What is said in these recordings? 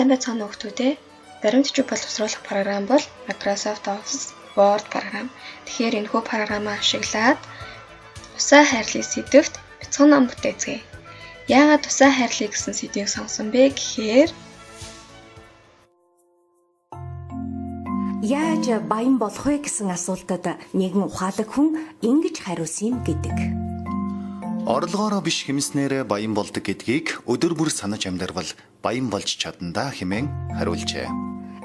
Сайн байцгаана уу хүмүүстээ. Баримтчиг боловсруулах програм бол Microsoft Office Word програм. Тэгэхээр энэхүү програмаа ашиглаад усаа хайрлын сэдвт бяцхан ном бүтээцгээе. Яагаад усаа хайрлыг гэсэн сэдвийг сонгосон бэ гэхээр яаж баян болох вэ гэсэн асуултад нэгэн ухаалаг хүн ингэж хариулсан гэдэг. Орлогоороо биш хэмснээрээ баян болдог гэдгийг өдөр бүр санаж амьдарвал баян болж чадандаа хэмээн хариулжээ.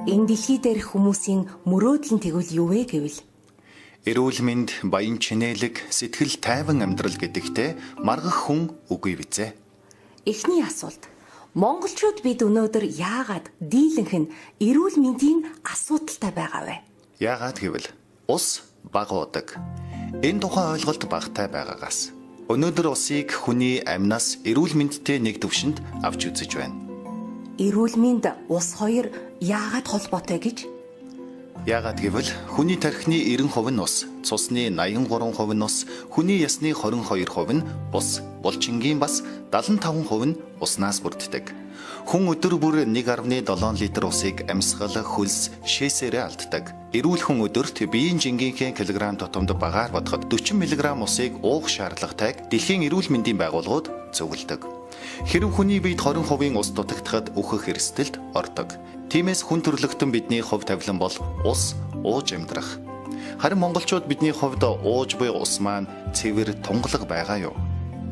Энэ дэлхий дээрх хүмүүсийн мөрөөдөл нь тэгвэл юу вэ гэвэл Эрүүл мэнд, баян чинээлэг, сэтгэл тайван амьдрал гэдэгтээ маргах хүн үгүй бизээ. Эхний асуулт. Монголчууд бид өнөөдөр яагаад дийлэнх нь эрүүл мэндийн асуудалтай байгаа вэ? Яагаад гэвэл ус бага удаг. Энэ тухайн ойлголт багтай байгаагаас. Өнөөдөр усыг хүний амнаас эрүүл мэндтэй нэг төвшөнд авч үзэж байна. Эрүүл мэнд ус хоёр яагаад холбоотой гэж? Яагаад гэвэл хүний тархины 90% нь ус, цусны 83% нь ус, хүний ясны 22% нь ус, булчингийн бас 75% нь уснаас бүрддэг. Хүн өдөр бүр 1.7 литр усыг амьсгал, хөлс, шээсээрээ алддаг. Эрүүл хүн өдөрт биеийн жингийнхээ килограмм тутамд багаар бодоход 40 мг усыг уух шаардлагатайг Дэлхийн эрүүл мэндийн байгууллагууд зөвлөдөг. Хэрэв хүний биед 20% ус дутагдахад үхэх эрсдэлд ордог. Тиймээс хүн төрлөختөн бидний хувь тавилан бол ус ууж амьдрах. Харин монголчууд бидний хувьд ууж буй ус маань цэвэр тунгалаг байгаа юу?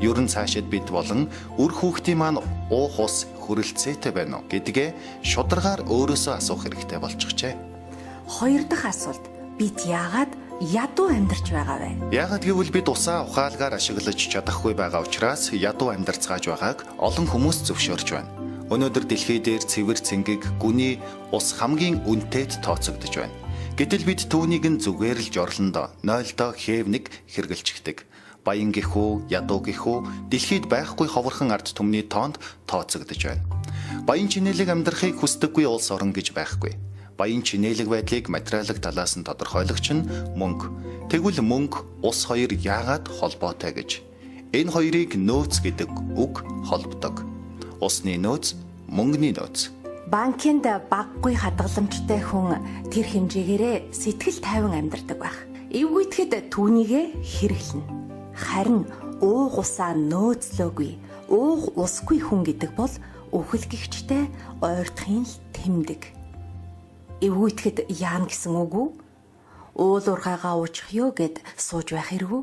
Ер нь цаашид бид болон үр хүүхдийн маань уух ус хүрэлцээтэй байна уу гэдгээ шударгаар өөрөөсөө асуух хэрэгтэй болчихжээ. Хоёр дахь асуулт. Бид яагаад ядуу амьдарч байгаа вэ? Яагаад гэвэл бид усаа ухаалгаар ашиглаж чадахгүй байгаа учраас ядуу амьдарцгааж байгааг олон хүмүүс зөвшөөрч байна. Өнөөдөр дэлхий дээр цэвэр цэнгэг гүний ус хамгийн үнэтэд тооцогдож байна. Гэтэл бид түүнийг нь зүгээр л жорлондоо 0-доо хэвнэг хэрэгэлчихдэг. Баян гэхүү, ядуу гэхүү дэлхийд байхгүй ховорхон ард түмний тоонд тооцогдож байна. Баян чинэлэг амьдрахыг хүсдэггүй улс орн гэж байхгүй. Баян чинэлэг байдлыг материалын талаас нь тодорхойлогч нь мөнгө. Тэгвэл мөнгө, ус хоёр яагаад холбоотой гэж? Энэ хоёрыг нөөц гэдэг үг холбодог. Усны нөөц, мөнгөний нөөц. Банкнд баггүй хадгаламжтай хүн тэр хэмжээгээрээ сэтгэл тайван амьдардаг байх. Эвгүйтгэд түүнийгээ хэрэглэнэ. Харин уух усаа нөөцлөөгүй, уух усгүй хүн гэдэг бол үхэлгэгчтэй ойртохын л тэмдэг. Эвгүйтгэд яана гэсэн үг үү? Уул ургаагаа уучих ёо гэд сууж байх хэрэггүй.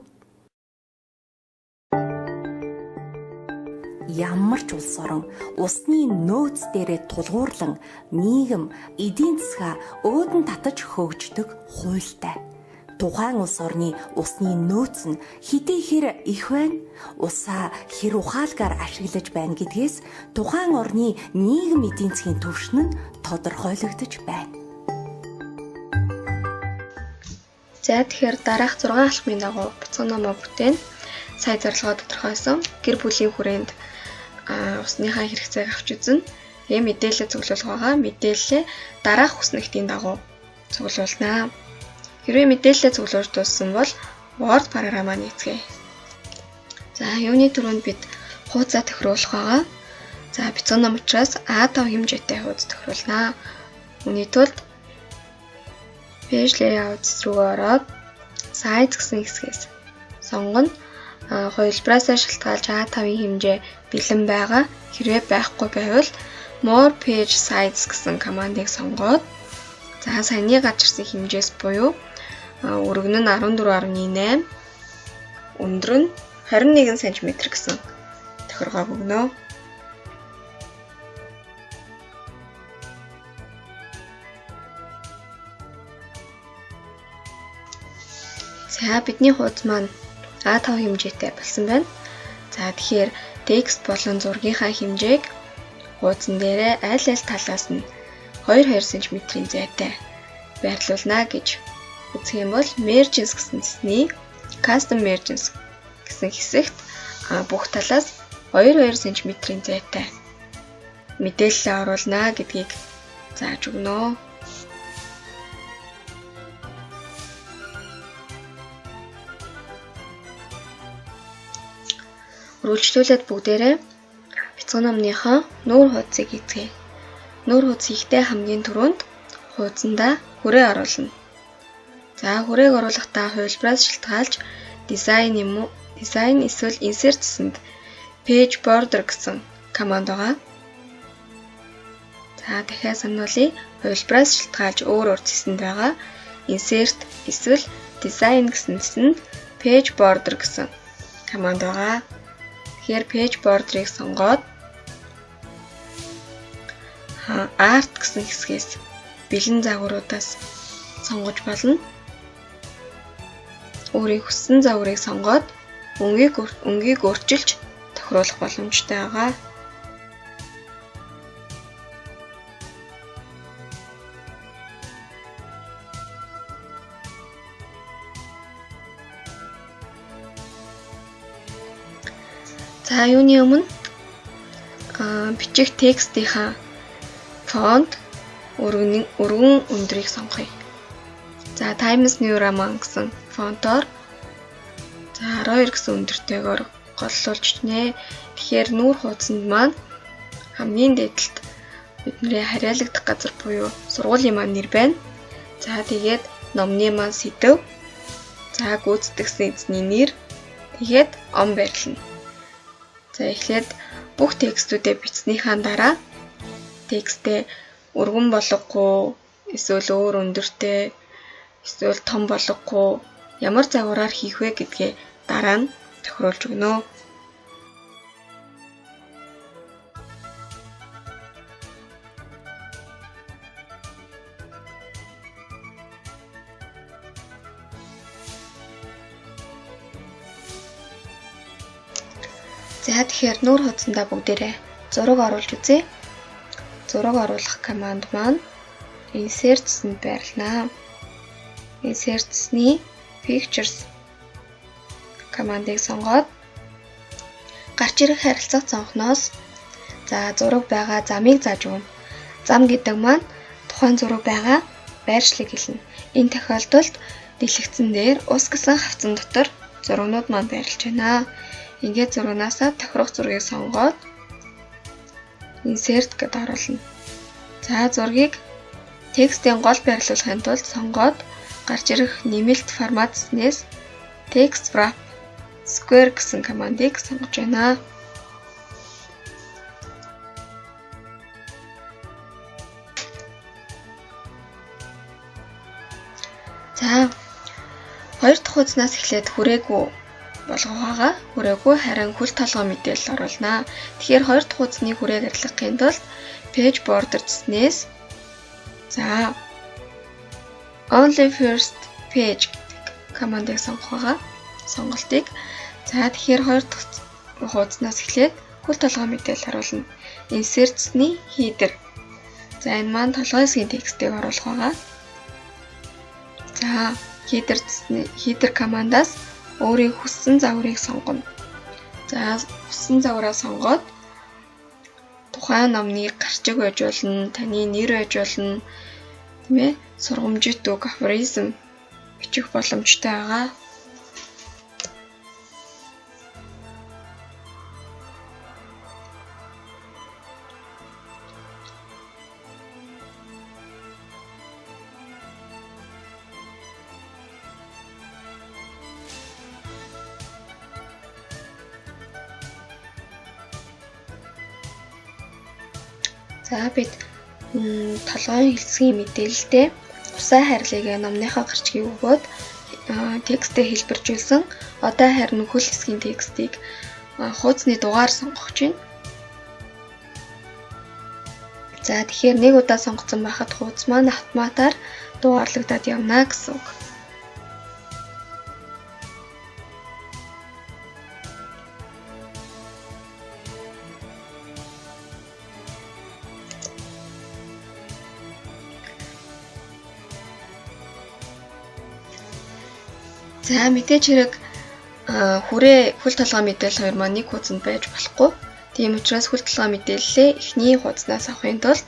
Ямар ч улс орон усны нөөц дээрээ тулгуурлан нийгэм, эдийн засгаа өөдөн татаж хөгждөг хуультай. Тухайн улс орны усны нөөц нь хэдийгээр их байна, усаа хэр ухаалгаар ашиглаж байна гэдгээс тухайн орны нийгэм эдийн засгийн түвшин нь тодорхойлогдож байна. за тэгэхээр дараах 6 алхмын дагуу бяцхан номоо бүтээн сая зорилгоо тодорхойлсон гэр бүлийн хүрээнд усныхаа хэрэгцээг авч үзнэ. Тэгээ мэдээлэл цуглуулах байгаа. Мэдээлэлээ дараах хүснэгтийн дагуу цуглуулнаа. Хэрвээ мэдээлэлээ цуглуулж дууссан бол Word програмаа нээцгээе. За юуны түрүүнд бид хуудасаа тохируулах байгаа. За бяцхан ном учраас A5 хэмжээтэй хуудас тохируулнаа. Үүний тулд Page layout руу ороод Size гэсэн хэсгээс сонгоно. Хувилбараасаа шалтгаалж A5-ийн хэмжээ бэлэн байгаа. Хэрвээ байхгүй байвал More Page Size гэсэн командыг сонгоод за саяны гарч ирсэн хэмжээс буюу өргөн нь 14.8, өндөр нь 21 см гэсэн тохиргоо өгнө. За бидний хуудас маань A5 хэмжээтэй болсон байна. За тэгэхээр текст болон зургийнхаа хэмжээг хуудсан дээрээ аль аль талаас нь 2 см-ийн зайтай байрлуулна гэж үзэх юм бол Margins гэсэн цэсний Custom Margins гэсэн хэсэгт бүх талаас 2 см-ийн зайтай мэдээлэл оруулна гэдгийг зааж өгнө. Үргэлжлүүлээд бүгдээрээ бяцхан номныхоо нүүр хуудсыг эзгэе. нүүр хуудас хийхдээ хамгийн түрүүнд хуудсандаа хүрээ оруулна. За хүрээг оруулахдаа хувилбараас шалтгаалж дизайн эсвэл insert гэсэнд page border гэсэн команд байгаа. За дахиад сануулъя. Хувилбараас шалтгаалж өөр зэсэнд байгаа insert эсвэл design гэсэнд page border гэсэн команд байгаа. Тэгэхээр page border-ыг сонгоод art гэсэн хэсгээс бэлэн загваруудаас сонгож болно. Өөрийн хүссэн загварыг сонгоод өнгийг өөрчилж тохируулах боломжтой байгаа. За юуны өмнө бичих текстийнхаа фонт өргөн өндрийг сонгоё. За Times New Roman гэсэн фонтоор за 12 гэсэн өндөртэйгээр голлуулж нэ. Тэгэхээр нүүр хуудсанд маань хамгийн дээдлэлт бидний хариалагдах газар буюу сургуулийн маань нэр байна. За тэгээд номны маань сэдэв. За гүйцэтгэсэн эзний нэр. Тэгээд он байрлана. За эхлээд бүх текстүүдээ бичснийхаа дараа текстээ өргөн болгохгүй, эсвэл өөр өндөртэй, эсвэл том болгохгүй ямар загвараар хийх вэ гэдгээ дараа нь тохируулж өгнө. За тэгэхээр нүүр хуудсандаа бүгдээрээ зураг оруулж үзье. Зураг оруулах команд маань insert-д байрлана. Insert-ний pictures командыг сонгоод гарч ирэх харилцааг сонгохноос за зураг байгаа замыг зааж өгнө. Зам гэдэг маань тухайн зураг байгаа байршлыг хэлнэ. Энэ тохиолдолд дэлгэцэн дээр ус гэсэн хавцан дотор зурагнууд маань байрлаж байна. Ингээд зурагнаасаа тохирох зургийг сонгоод insert гэдээ оруулна. За зургийг текстийн гол байрлуулахын тулд сонгоод гарч ирэх нэмэлт форматснээс text wrap square гэсэн командыг сонгож байна. За хоёр дахь хуудаснаас эхлээд хүрээгүй болгоогоо хүрээгүй харин хөл толгой мэдээлэл оруулнаа. Тэгэхээр хоёр дахь хуудасны хүрээг арилгахын тулд page border гэснээс за only first page гэдэг командыг сонгох байгаа. Сонголтыг. За тэгэхээр хоёр дахь хуудаснаас эхлээд хөл толгой мэдээлэл харуулна. Insert-ний header. За энэ маань толгой хэсгийн текстийг оруулах байгаа. За header командаас өөрийн хүссэн загварыг сонгоно. За хүссэн загвараа сонгоод тухайн номны гарчиг байж болно, таны нэр байж болно, тийм ээ, сургамжит үг, афоризм бичих боломжтой байгаа. За бид толгойн хэлцгийн мэдээлэлтэй усаа хайрлыг номныхаа гарчгийг өгөөд текстээ хэлбэржүүлсэн. Одоо харин хөл хэсгийн текстийг хуудасны дугаар сонгох чинь. За тэгэхээр нэг удаа сонгоцсон байхад хуудас маань автоматар дугаарлагдаад явна гэсэн үг. За мэдээж хэрэг хүрээ хөл толгой мэдээлэл хоёр маань нэг хуудсанд байж болохгүй. Тийм учраас хөл толгой мэдээллээ эхний хуудаснаас авахын тулд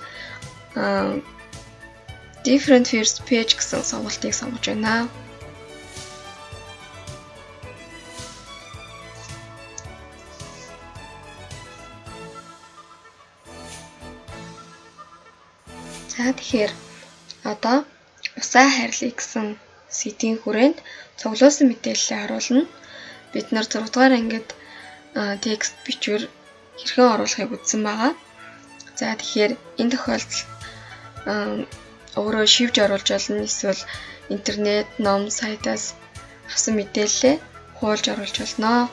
different first page гэсэн сонголтыг сонгож байна. тэгэхээр одоо усаа хайрлая гэсэн сэдвийн хүрээнд цуглуулсан мэдээллээ оруулна. Бид нар 6 дугаар ангид текст бичвэр хэрхэн оруулахыг үзсэн байгаа. За тэгэхээр энэ тохиолдолд өөрөө шивж оруулж болно, эсвэл интернет, ном, сайтаас авсан мэдээллээ хуулж оруулж болно.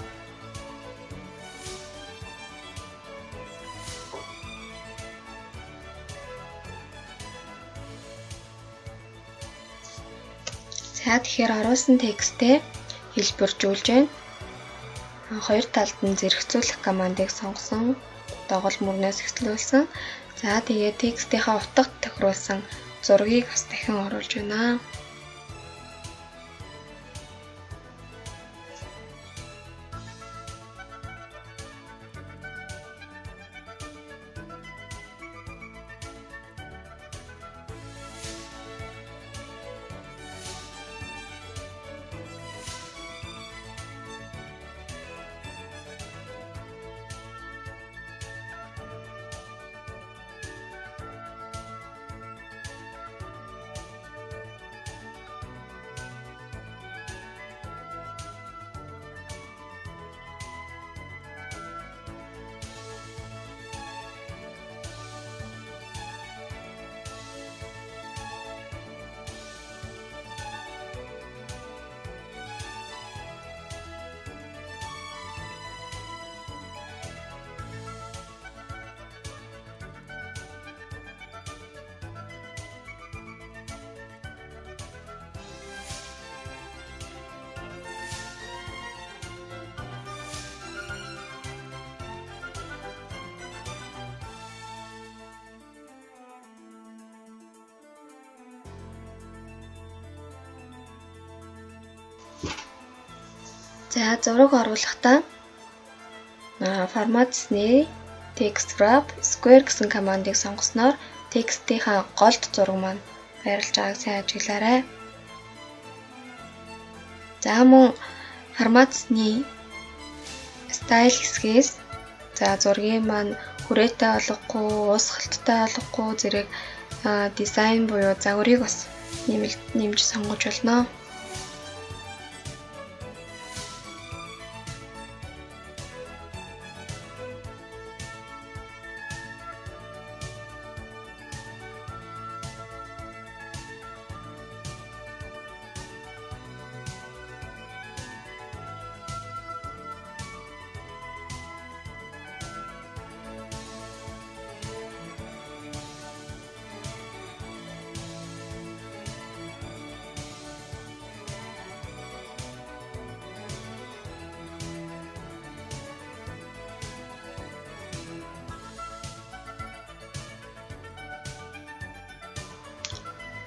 За тэгэхээр оруулсан текстээ хэлбэржүүлж байна. Хоёр талд нь зэрэгцүүлэх командыг сонгосон, доогол мөрнөөс эхлүүлсэн. За тэгээд текстийнхаа утгад тохируулсан зургийг бас дахин оруулж байна. За зураг оруулахдаа форматсны text wrap square гэсэн командыг сонгосноор текстийнхаа голд зураг маань байрлаж байгааг сайн ажиглаарай. За мөн форматсны style хэсгээс зургийн маань хүрээтэй олохгүй, уусгалттай олохгүй зэрэг дизайн буюу загварыг бас нэмж сонгож болно.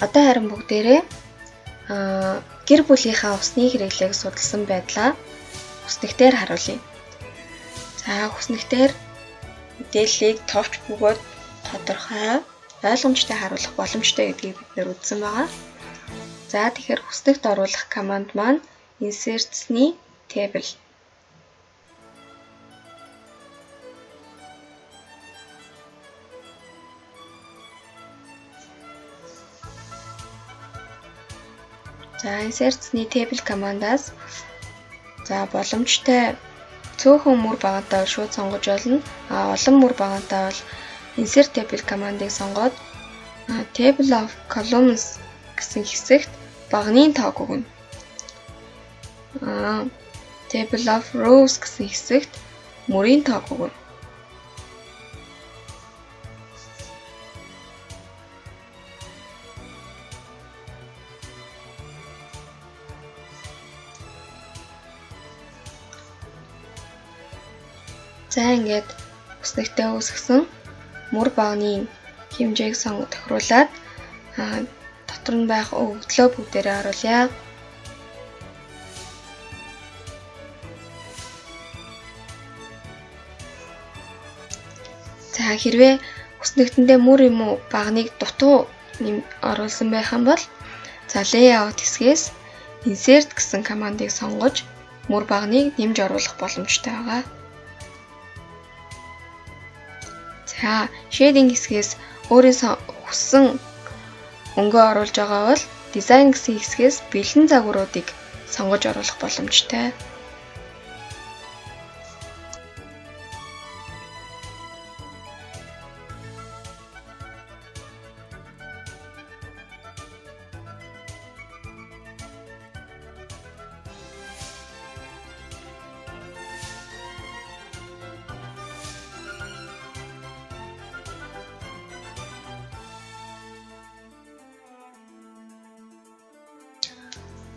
Одоо харин бүгдээрээ гэр бүлийнхаа усны хэрэглээг судалсан байдлаа хүснэгтээр харуулъя. За хүснэгтээр мэдээллийг товч бөгөөд тодорхой, ойлгомжтой харуулах боломжтой гэдгийг бид нэр үзсэн байгаа. За тэгэхээр хүснэгт оруулах команд маань insert-ны table. За insert-ны table командаас боломжтой цөөхөн мөр багантай шууд сонгож болно. Олон мөр багантай бол insert table командыг сонгоод table of columns гэсэн хэсэгт багны тоог өгнө. Table of rows гэсэн хэсэгт мөрийн тоог өгнө. За ингээд хүснэгтээ үүсгэсэн мөр багны хэмжээг тохируулаад дотор нь байх өгөгдлөө бүгдээрээ оруулъя. За хэрвээ хүснэгтэндээ мөр юм уу багныг дутуу оруулсан байх юм бол layout хэсгээс insert гэсэн командыг сонгож мөр багныг нэмж оруулах боломжтой байгаа. За, shading хэсгээс өөрийн хүссэн өнгөө оруулж байгаа бол дизайн гэсэн хэсгээс бэлэн загваруудыг сонгож оруулах боломжтой.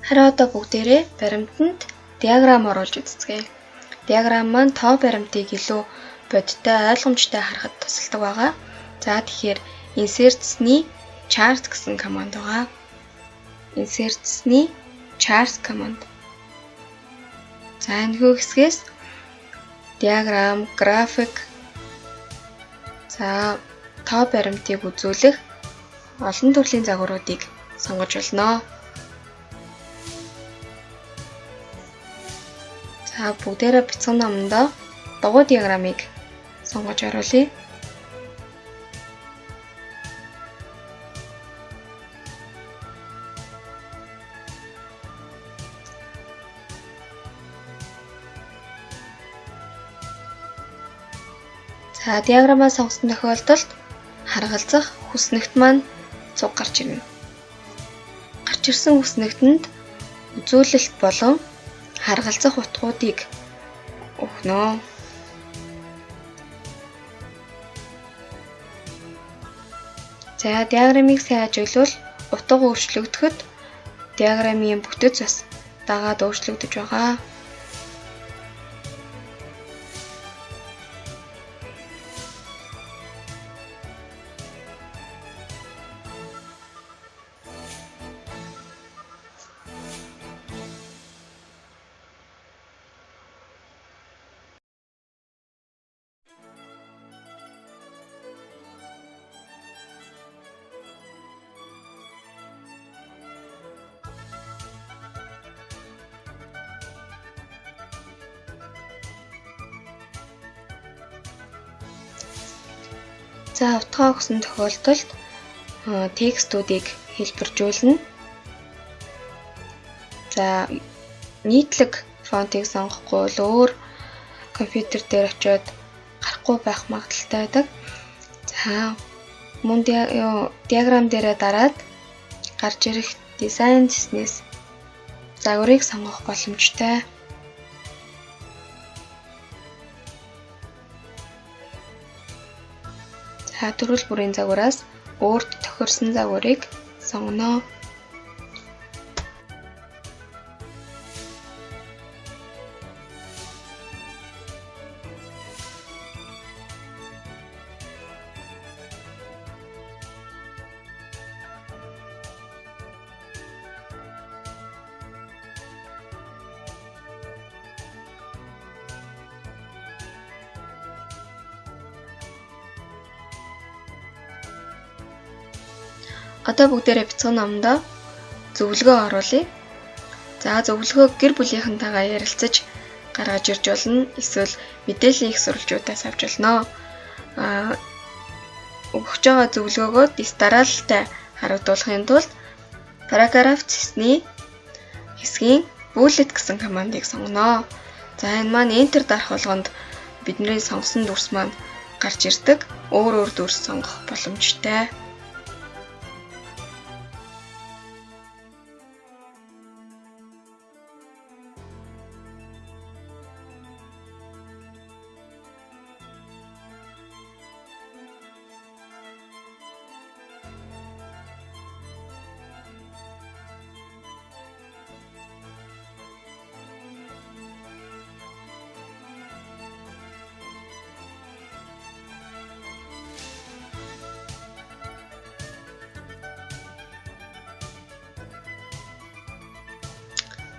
Харин одоо бүгдээрээ баримтанд диаграм оруулж үзцгээе. Диаграм маань тоо баримтыг илүү бодиттой ойлгомжтой харахад тусалдаг байгаа. За тэгэхээр insert-ний chart гэсэн команд байгаа. Insert-ний chart команд. За энэхүү хэсгээс диаграм, график, за тоо баримтыг үзүүлэх олон төрлийн загваруудыг сонгож болно. За бүгдээрээ бяцхан номдоо дугуй диаграмыг сонгож оруулъя. За диаграмаа сонгосон тохиолдолд харгалзах хүснэгт маань цуг гарч ирнэ. Гарч ирсэн хүснэгтэнд үзүүлэлт болон харгалзах утгуудыг өгнө. За диаграмыг сайн ажиглавал утга өөрчлөгдөхөд диаграмын бүтэц бас дагаад өөрчлөгдөж байгаа. За утгаа өгсөн тохиолдолд текстүүдийг хэлбэржүүлнэ. За нийтлэг фонтыг сонгохгүй бол өөр компьютер дээр очиод гарахгүй байх магадaltaй байдаг. За мөн диаграм дээрээ дараад гарч ирэх дизайн хэснээс загварыг сонгох боломжтой. За төрөл бүрийн загвараас өөрт тохирсон загварыг сонгоно. Одоо бүгдээрээ бяцхан номдоо зөвлөгөө оруулъя. За зөвлөгөө гэр бүлийнхэнтэйгээ ярилцаж гаргаж ирж болно. Эсвэл мэдээллийн их сурвалжуудаас авч болно. Өгч байгаа зөвлөгөөгөө дараалалтай харагдуулахын тулд параграф цэсний хэсгийн bullet гэсэн командыг сонгоно. За энэ маань enter дарах болгонд бидний сонгосон дүрс маань гарч ирдэг. Өөр дүрс сонгох боломжтой.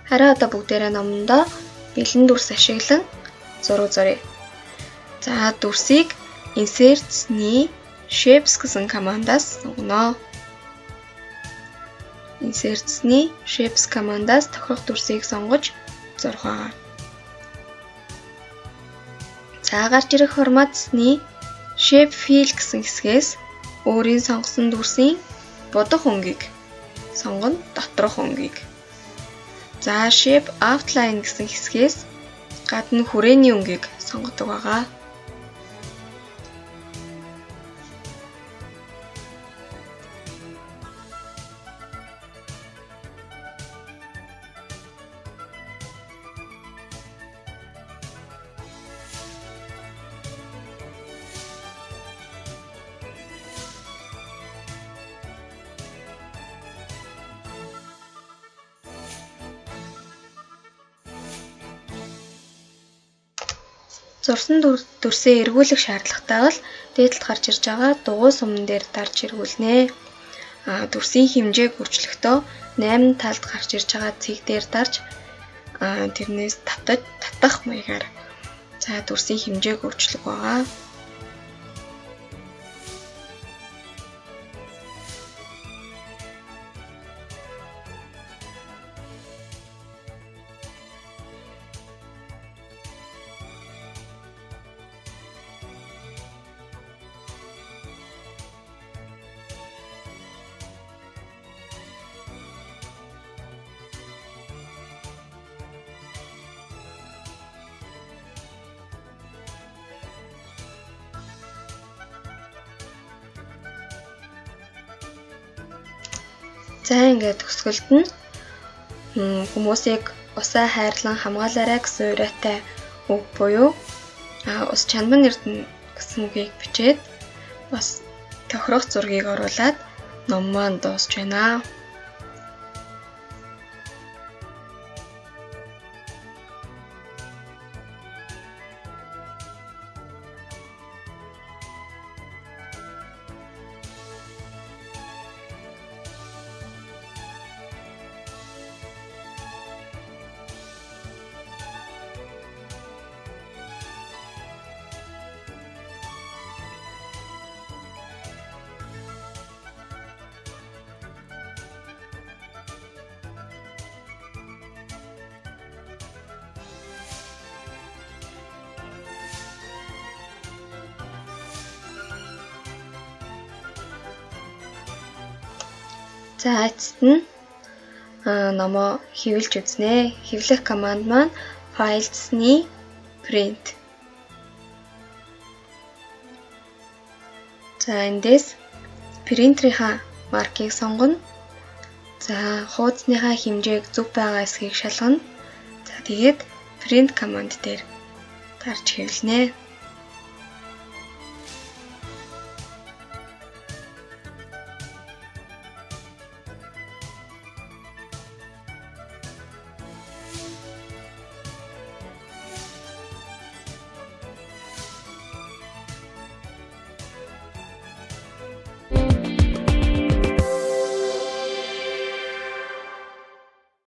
Харин одоо бүгдээрээ номдоо бэлэн дүрс ашиглан зураг зуръя. За дүрсийг insert-ний shapes гэсэн командаас сонгоно. Insert-ний shapes командаас тохирох дүрсийг сонгож зурх байгаа. За гарч ирэх форматсны shape fill гэсэн хэсгээс өөрийн сонгосон дүрсийн будах өнгийг сонгоно доторх өнгийг. За shape outline гэсэн хэсгээс гадна хүрээний өнгийг сонгодог байгаа. Зурсан дүрсээ эргүүлэх шаардлагатай бол дээдлд гарч ирж байгаа дугуй суман дээр дарж эргүүлнэ. Дүрсийн хэмжээг өөрчлөхдөө 8 талд гарч ирж байгаа цэг дээр дарж тэрнээс татах маягаар за дүрсийн хэмжээг өөрчлөх байгаа. За ингээд төгсгөлд нь хүмүүсийг усаа хайрлан хамгаалаарай гэсэн уриатай үг буюу ус чанман эрдэнэ гэсэн үгийг бичээд бас тохирох зургийг оруулаад ном маань дуусч байна. За эцэст нь номоо хэвлэж үзнэ. Хэвлэх команд маань filesний print. За эндээс принтерийнхаа маркийг сонгоно. За хуудасныхаа хэмжээг зөв байгаа эсхийг шалгана. За тэгээд print команд дээр дарж хэвлэнэ.